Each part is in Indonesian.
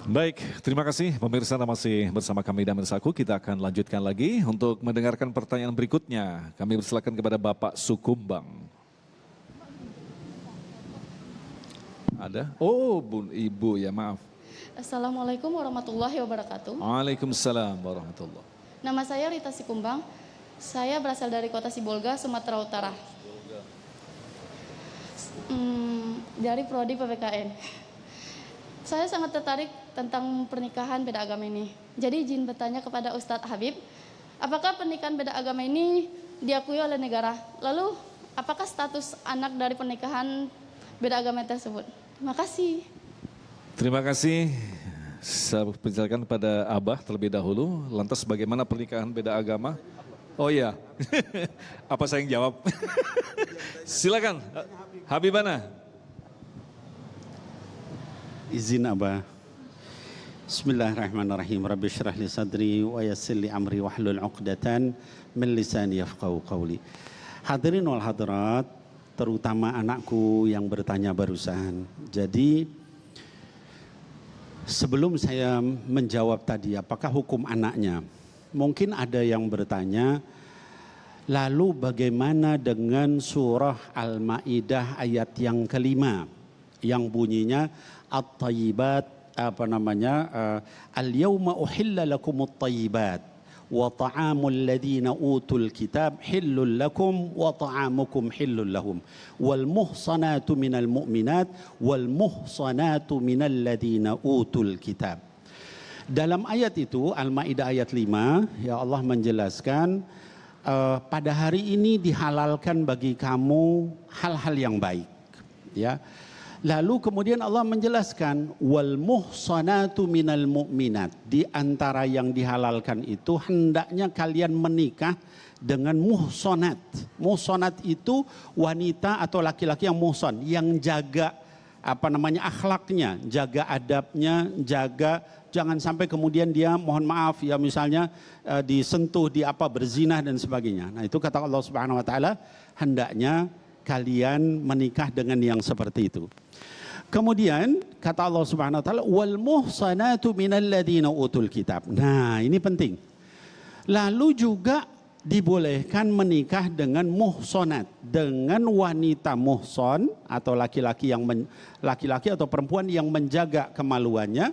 Baik, terima kasih pemirsa masih bersama kami dan Mirsaku. Kita akan lanjutkan lagi untuk mendengarkan pertanyaan berikutnya. Kami persilakan kepada Bapak Sukumbang. Ada? Oh, Ibu ya, maaf. Assalamualaikum warahmatullahi wabarakatuh. Waalaikumsalam warahmatullahi. Nama saya Rita Sikumbang. Saya berasal dari kota Sibolga, Sumatera Utara. Dari prodi PPKN. Saya sangat tertarik tentang pernikahan beda agama ini. Jadi izin bertanya kepada Ustadz Habib, apakah pernikahan beda agama ini diakui oleh negara? Lalu apakah status anak dari pernikahan beda agama tersebut? Terima kasih. Terima kasih. Saya persilakan pada Abah terlebih dahulu. Lantas bagaimana pernikahan beda agama? Oh iya, apa saya yang jawab? Silakan, Habibana. Izin Abah. Bismillahirrahmanirrahim. Rabbi syrah li sadri wa yassir li amri wahlul 'uqdatan min lisani yafqahu qawli. Hadirin wal hadirat, terutama anakku yang bertanya barusan. Jadi sebelum saya menjawab tadi apakah hukum anaknya, mungkin ada yang bertanya, lalu bagaimana dengan surah Al-Maidah ayat yang kelima yang bunyinya at-thayyibat, al-yawma uhilla lakumut thayyibat wa ta'amul ladina utul kitab hillul lakum wa ta'amukum hillul lahum wal muhsanatu minal mu'minat wal muhsanatu minal ladina utul kitab. Dalam ayat itu Al-Maidah ayat 5, ya Allah menjelaskan pada hari ini dihalalkan bagi kamu hal-hal yang baik, ya. Lalu kemudian Allah menjelaskan wal muhsanatu minal mu'minat, di antara yang dihalalkan itu hendaknya kalian menikah dengan muhsanat. Muhsanat itu wanita atau laki-laki yang muhsan, yang jaga akhlaknya, jaga adabnya, jaga jangan sampai kemudian dia mohon maaf ya misalnya disentuh berzina dan sebagainya. Nah, itu kata Allah Subhanahu wa taala, hendaknya kalian menikah dengan yang seperti itu. Kemudian kata Allah Subhanahu wa taala wal muhsanatu minal ladina utul kitab. Nah, ini penting. Lalu juga dibolehkan menikah dengan muhsanat, dengan wanita muhsan atau laki-laki atau perempuan yang menjaga kemaluannya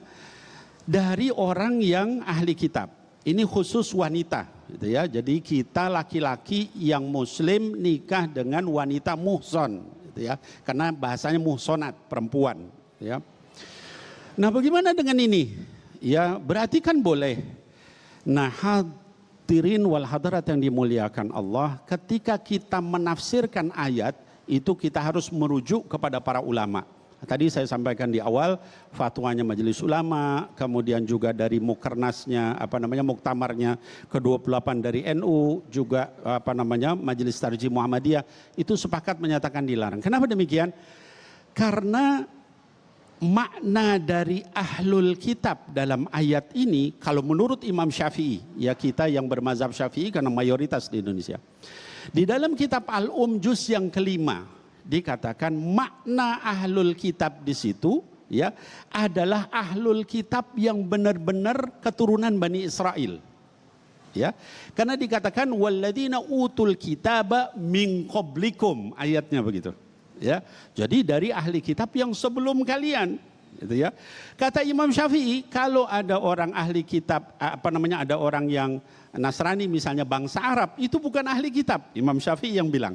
dari orang yang ahli kitab. Ini khusus wanita, gitu ya. Jadi kita laki-laki yang muslim nikah dengan wanita muhsan, gitu ya. Karena bahasanya muhsanat, perempuan, ya. Nah, bagaimana dengan ini? Ya, berarti kan boleh. Nah, hadirin wal hadirat yang dimuliakan Allah, ketika kita menafsirkan ayat itu kita harus merujuk kepada para ulama. Tadi saya sampaikan di awal fatwanya Majelis Ulama, kemudian juga dari Mukernasnya, muktamarnya ke-28 dari NU, juga Majelis Tarjih Muhammadiyah, itu sepakat menyatakan dilarang. Kenapa demikian? Karena makna dari ahlul kitab dalam ayat ini, kalau menurut Imam Syafi'i, ya kita yang bermazhab Syafi'i karena mayoritas di Indonesia, di dalam kitab Al-Juz yang kelima dikatakan makna ahlul kitab di situ ya adalah ahlul kitab yang benar-benar keturunan Bani Israel. Ya. Karena dikatakan walladzina utul kitaba min qablikum, ayatnya begitu. Ya. Jadi dari ahli kitab yang sebelum kalian, gitu ya. Kata Imam Syafi'i, kalau ada orang ahli kitab ada orang yang Nasrani misalnya bangsa Arab, itu bukan ahli kitab. Imam Syafi'i yang bilang.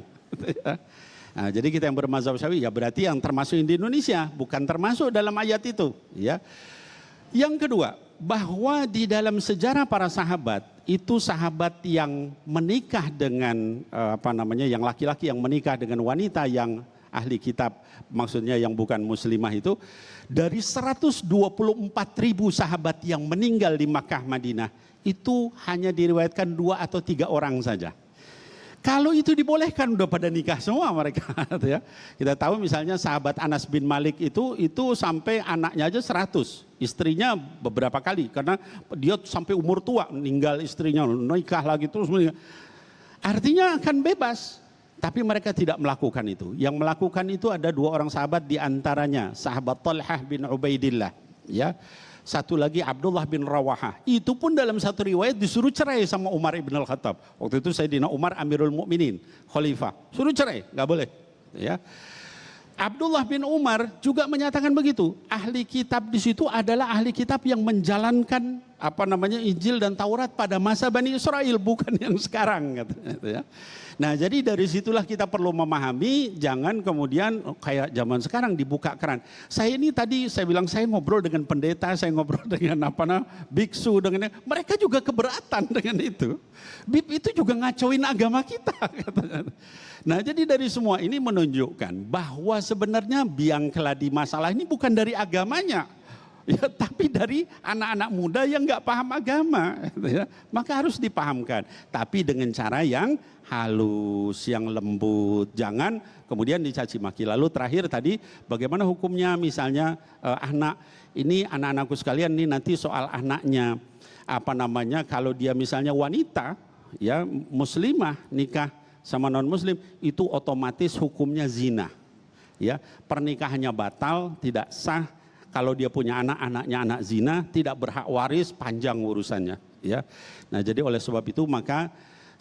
Nah, jadi kita yang bermazhab Syafi'i ya berarti yang termasuk di Indonesia, bukan termasuk dalam ayat itu, ya. Yang kedua, bahwa di dalam sejarah para sahabat itu sahabat yang menikah dengan yang laki-laki yang menikah dengan wanita yang ahli kitab, maksudnya yang bukan muslimah, itu dari 124.000 sahabat yang meninggal di Makkah Madinah itu hanya diriwayatkan 2 atau 3 orang saja. Kalau itu dibolehkan udah pada nikah semua mereka, ya. Kita tahu misalnya sahabat Anas bin Malik itu sampai anaknya aja 100, istrinya beberapa kali karena dia sampai umur tua meninggal istrinya, nikah lagi terus meninggal. Artinya akan bebas, tapi mereka tidak melakukan itu. Yang melakukan itu ada 2 orang sahabat, di antaranya sahabat Talhah bin Ubaidillah, Ya. Satu lagi Abdullah bin Rawahah, itu pun dalam satu riwayat disuruh cerai sama Umar ibn al-Khattab. Waktu itu Sayyidina Umar Amirul Mukminin, khalifah, suruh cerai, nggak boleh. Ya. Abdullah bin Umar juga menyatakan begitu. Ahli kitab di situ adalah ahli kitab yang menjalankan Injil dan Taurat pada masa Bani Israel, bukan yang sekarang, katanya. Ya. Nah, jadi dari situlah kita perlu memahami, jangan kemudian kayak zaman sekarang dibuka keran. Saya ini tadi saya bilang saya ngobrol dengan pendeta, saya ngobrol dengan biksu, dengan mereka juga keberatan dengan itu. Itu juga ngacoin agama kita, katanya. Nah, jadi dari semua ini menunjukkan bahwa sebenarnya biang keladi masalah ini bukan dari agamanya, ya, tapi dari anak-anak muda yang nggak paham agama, ya. Maka harus dipahamkan, tapi dengan cara yang halus, yang lembut, jangan kemudian dicaci maki. Lalu terakhir tadi, bagaimana hukumnya misalnya anak-anakku sekalian, ini nanti soal anaknya, kalau dia misalnya wanita, ya muslimah nikah sama non muslim, itu otomatis hukumnya zina, ya, pernikahannya batal, tidak sah. Kalau dia punya anak-anaknya anak zina, tidak berhak waris, panjang urusannya, ya. Nah, jadi oleh sebab itu maka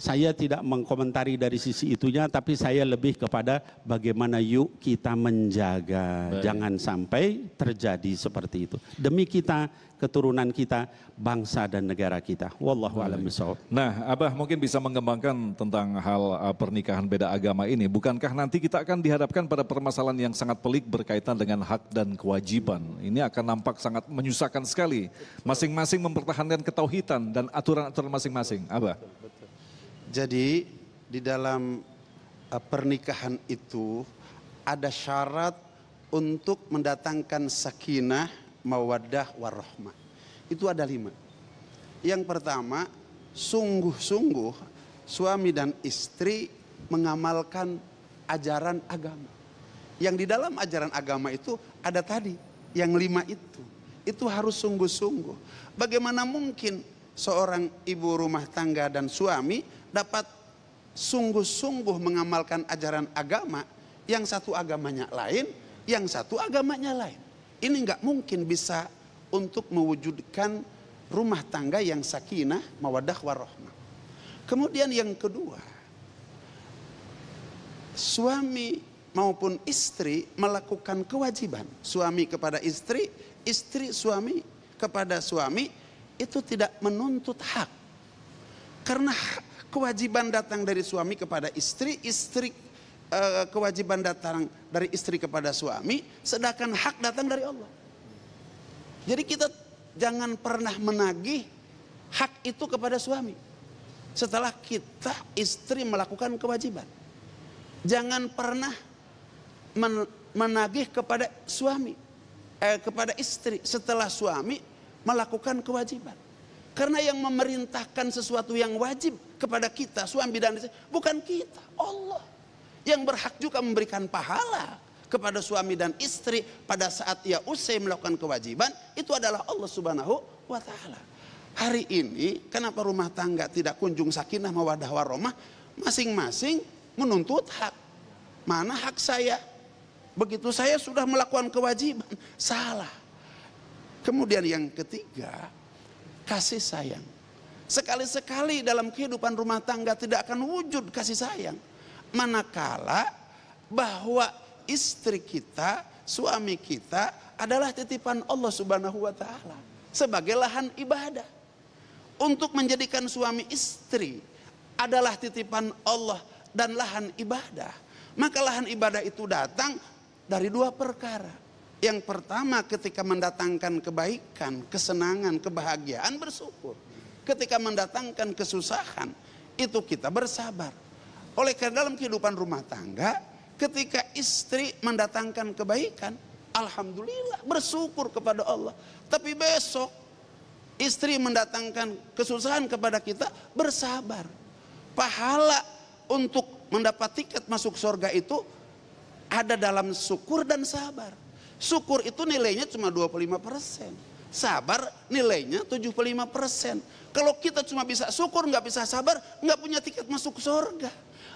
saya tidak mengkomentari dari sisi itunya, tapi saya lebih kepada bagaimana yuk kita menjaga. Baik. Jangan sampai terjadi seperti itu. Demi kita, keturunan kita, bangsa dan negara kita. Wallahu a'lam bishawab. Nah, Abah mungkin bisa mengembangkan tentang hal pernikahan beda agama ini. Bukankah nanti kita akan dihadapkan pada permasalahan yang sangat pelik berkaitan dengan hak dan kewajiban. Ini akan nampak sangat menyusahkan sekali. Masing-masing mempertahankan ketauhidan dan aturan-aturan masing-masing. Abah. Jadi di dalam pernikahan itu ada syarat untuk mendatangkan sakinah, mawaddah, warahmah. Itu ada 5. Yang pertama, sungguh-sungguh suami dan istri mengamalkan ajaran agama. Yang di dalam ajaran agama itu ada tadi, yang 5 itu. Itu harus sungguh-sungguh. Bagaimana mungkin seorang ibu rumah tangga dan suami dapat sungguh-sungguh mengamalkan ajaran agama, yang satu agamanya lain, yang satu agamanya lain. Ini nggak mungkin bisa untuk mewujudkan rumah tangga yang sakinah, mawaddah, warahmah. Kemudian yang kedua, suami maupun istri melakukan kewajiban. Suami kepada istri, istri suami kepada suami, itu tidak menuntut hak. Karena kewajiban datang dari suami kepada istri, kewajiban datang dari istri kepada suami, sedangkan hak datang dari Allah. Jadi kita jangan pernah menagih hak itu kepada suami setelah kita istri melakukan kewajiban. Jangan pernah menagih kepada suami, kepada istri setelah suami melakukan kewajiban. Karena yang memerintahkan sesuatu yang wajib kepada kita, suami dan istri, bukan kita, Allah. Yang berhak juga memberikan pahala kepada suami dan istri pada saat ia usai melakukan kewajiban, itu adalah Allah Subhanahu wa Ta'ala. Hari ini, kenapa rumah tangga tidak kunjung sakinah, mawaddah, warahmah? Masing-masing menuntut hak. Mana hak saya? Begitu saya sudah melakukan kewajiban, salah. Kemudian yang ketiga, kasih sayang. Sekali-sekali dalam kehidupan rumah tangga tidak akan wujud kasih sayang manakala bahwa istri kita, suami kita adalah titipan Allah Subhanahu wa Ta'ala sebagai lahan ibadah. Untuk menjadikan suami istri adalah titipan Allah dan lahan ibadah, maka lahan ibadah itu datang dari 2 perkara. Yang pertama, ketika mendatangkan kebaikan, kesenangan, kebahagiaan, bersyukur. Ketika mendatangkan kesusahan, itu kita bersabar. Oleh karena dalam kehidupan rumah tangga, ketika istri mendatangkan kebaikan, alhamdulillah, bersyukur kepada Allah. Tapi besok istri mendatangkan kesusahan kepada kita, bersabar. Pahala untuk mendapat tiket masuk surga itu ada dalam syukur dan sabar. Syukur itu nilainya cuma 25%. Sabar nilainya 75%. Kalau kita cuma bisa syukur, nggak bisa sabar, nggak punya tiket masuk surga.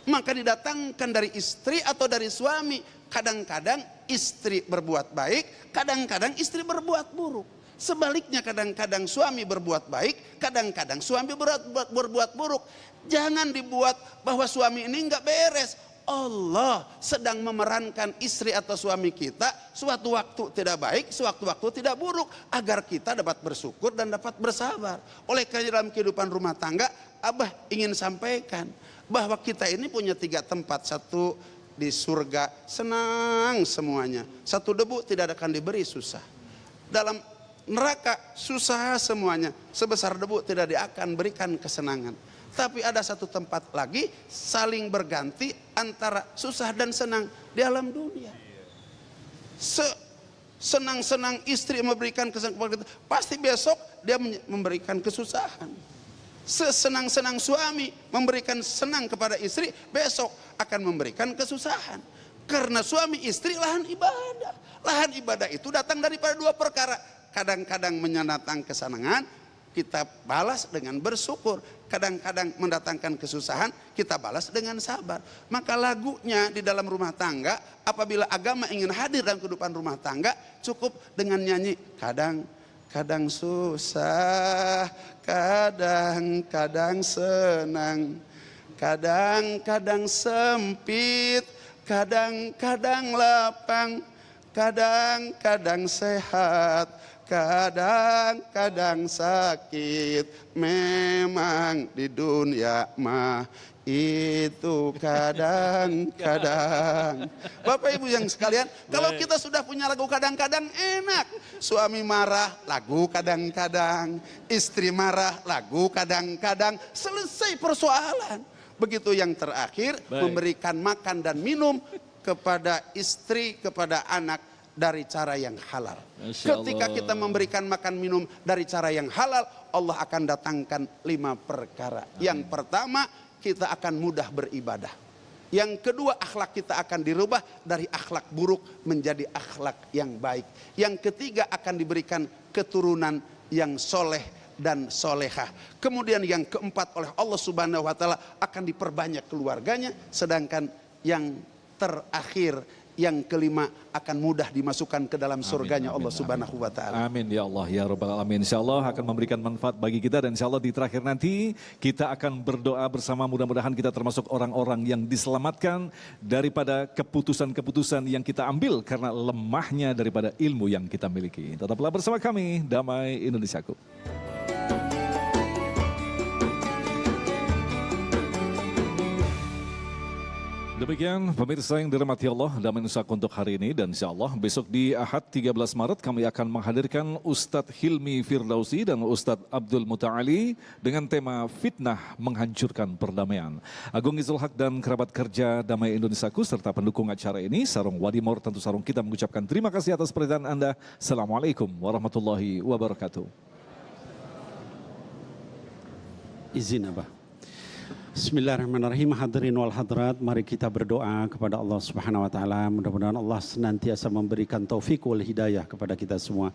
Maka didatangkan dari istri atau dari suami. Kadang-kadang istri berbuat baik, kadang-kadang istri berbuat buruk. Sebaliknya kadang-kadang suami berbuat baik, kadang-kadang suami berbuat buruk. Jangan dibuat bahwa suami ini nggak beres. Allah sedang memerankan istri atau suami kita suatu waktu tidak baik, suatu waktu tidak buruk, agar kita dapat bersyukur dan dapat bersabar. Oleh karena dalam kehidupan rumah tangga, Abah ingin sampaikan bahwa kita ini punya 3 tempat. Satu di surga, senang semuanya. Satu debu tidak akan diberi susah. Dalam neraka susah semuanya, sebesar debu tidak akan berikan kesenangan. Tapi ada satu tempat lagi saling berganti antara susah dan senang di alam dunia. Senang-senang istri memberikan kesenangan kepada kita, pasti besok dia memberikan kesusahan. Sesenang-senang suami memberikan senang kepada istri, besok akan memberikan kesusahan. Karena suami istri lahan ibadah. Lahan ibadah itu datang daripada 2 perkara. Kadang-kadang menyenangkan kesenangan, kita balas dengan bersyukur. Kadang-kadang mendatangkan kesusahan, kita balas dengan sabar. Maka lagunya di dalam rumah tangga, apabila agama ingin hadir dalam kehidupan rumah tangga, cukup dengan nyanyi. Kadang-kadang susah, kadang-kadang senang, kadang-kadang sempit, kadang-kadang lapang, kadang-kadang sehat, kadang-kadang sakit. Memang di dunia mah itu kadang-kadang. Bapak Ibu yang sekalian, kalau kita sudah punya lagu kadang-kadang enak. Suami marah, lagu kadang-kadang. Istri marah, lagu kadang-kadang. Selesai persoalan. Begitu yang terakhir, memberikan makan dan minum kepada istri, kepada anak dari cara yang halal. Ketika kita memberikan makan minum dari cara yang halal, Allah akan datangkan 5 perkara. Yang pertama, kita akan mudah beribadah. Yang kedua, akhlak kita akan dirubah dari akhlak buruk menjadi akhlak yang baik. Yang ketiga, akan diberikan keturunan yang soleh dan solehah. Kemudian yang keempat, oleh Allah Subhanahu wa Ta'ala akan diperbanyak keluarganya. Sedangkan yang terakhir, yang kelima, akan mudah dimasukkan ke dalam surganya Allah Subhanahu wa Ta'ala. Amin ya Allah ya Rabbal Alamin. InsyaAllah akan memberikan manfaat bagi kita, dan insyaAllah di terakhir nanti kita akan berdoa bersama. Mudah-mudahan kita termasuk orang-orang yang diselamatkan daripada keputusan-keputusan yang kita ambil karena lemahnya daripada ilmu yang kita miliki. Tetaplah bersama kami, Damai Indonesiaku. Demikian pemirsa yang dirahmati Allah, Damai Indonesiaku untuk hari ini, dan insya Allah besok di Ahad 13 Maret kami akan menghadirkan Ustadz Hilmi Firdausi dan Ustadz Abdul Muta'ali dengan tema Fitnah Menghancurkan Perdamaian. Agung Izul Haq dan kerabat kerja Damai Indonesiaku serta pendukung acara ini, Sarung Wadimor, tentu Sarung kita mengucapkan terima kasih atas perhatian Anda. Assalamualaikum warahmatullahi wabarakatuh. Izin Abah. Bismillahirrahmanirrahim. Hadirin wal hadirat, mari kita berdoa kepada Allah Subhanahu wa taala. Mudah-mudahan Allah senantiasa memberikan taufik wal hidayah kepada kita semua.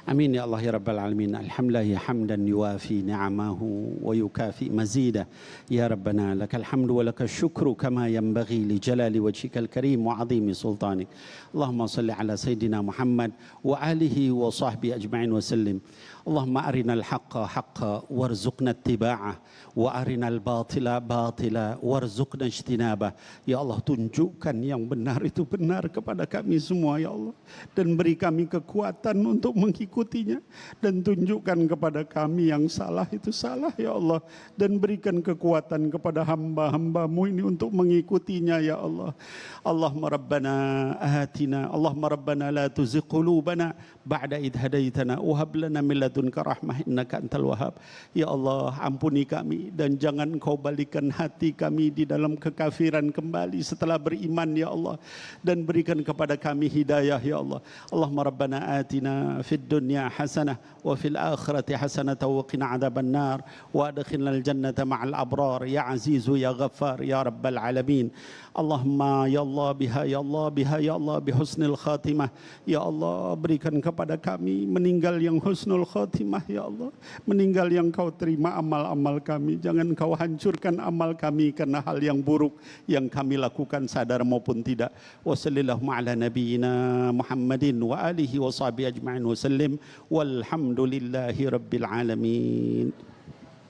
Amin ya Allah ya Rabbal Alamin. Alhamdulillah hamdan yuwafi ni'amahu wa yukafi mazidah. Ya Rabbana lakal hamdu wa lakal syukru kama yanbaghi li jalali wajhikal karim wa azimi sultanik. Allahumma salli ala Sayyidina Muhammad wa alihi wa sahbihi ajma'in wa sallim. Allahumma arinal haqqa haqqa warzuqna ittiba'ah wa arinal batila batila warzuqna ijtinabah. Ya Allah, tunjukkan yang benar itu benar kepada kami semua ya Allah, dan beri kami kekuatan untuk mengikutinya, dan tunjukkan kepada kami yang salah itu salah ya Allah, dan berikan kekuatan kepada hamba-hambamu ini untuk mengikutinya ya Allah. Allahumma rabbana atina, Allahumma rabbana la tuzigh qulubana ba'da idh hadaitana wa hab lana min ladunka rahmah innaka antal wahhab. Ya Allah, ampuni kami dan jangan Kau balikan hati kami di dalam kekafiran kembali setelah beriman ya Allah, dan berikan kepada kami hidayah ya Allah. Allahumma rabbana atina fid dunya hasanah wa fil akhirati hasanah wa qina adzaban nar wa adkhilnal jannata ma'al abrar ya azizu ya ghaffar ya rabbal alamin. Allahumma ya Allah biha ya Allah biha ya Allah bihusnil khatimah ya Allah, berikan kepada kami meninggal yang husnul khatimah ya Allah, meninggal yang Kau terima amal-amal kami, jangan Kau hancurkan hapuskan amal kami karena hal yang buruk yang kami lakukan sadar maupun tidak. Wa sallallahu ala nabiyyina Muhammadin wa alihi wa sahbihi ajma'in wa sallim walhamdulillahi rabbil alamin.